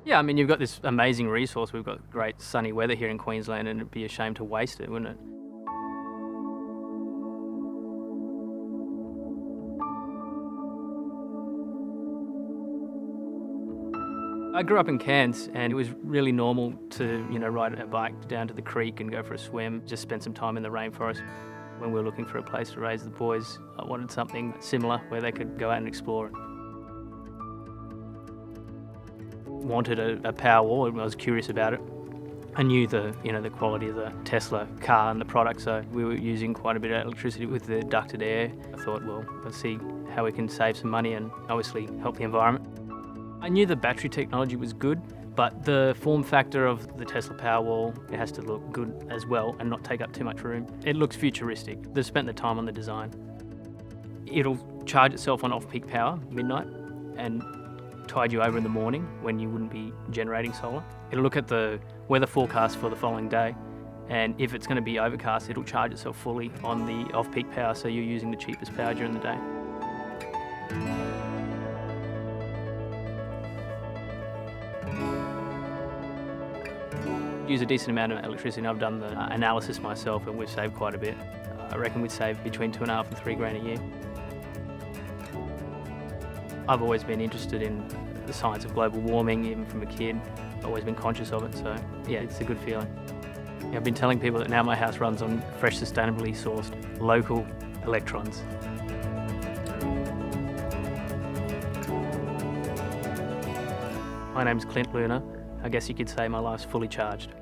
Yeah, I mean, you've got this amazing resource. We've got great sunny weather here in Queensland, and it'd be a shame to waste it, wouldn't it? I grew up in Cairns, and it was really normal to, ride a bike down to the creek and go for a swim, just spend some time in the rainforest. When we were looking for a place to raise the boys, I wanted something similar where they could go out and explore. Wanted a Powerwall, and I was curious about it. I knew the quality of the Tesla car and the product, so we were using quite a bit of electricity with the ducted air. I thought, well, let's see how we can save some money and obviously help the environment. I knew the battery technology was good, but the form factor of the Tesla Powerwall, it has to look good as well and not take up too much room. It looks futuristic. They've spent the time on the design. It'll charge itself on off-peak power, midnight, and tide you over in the morning when you wouldn't be generating solar. It'll look at the weather forecast for the following day, and if it's going to be overcast, it'll charge itself fully on the off-peak power, so you're using the cheapest power during the day. Use a decent amount of electricity, and I've done the analysis myself, and we've saved quite a bit. I reckon we'd save between $2.5 and $3 grand a year. I've always been interested in the science of global warming, even from a kid. I've always been conscious of it, so yeah, it's a good feeling. I've been telling people that now my house runs on fresh, sustainably sourced, local electrons. My name's Clint Luna. I guess you could say my life's fully charged.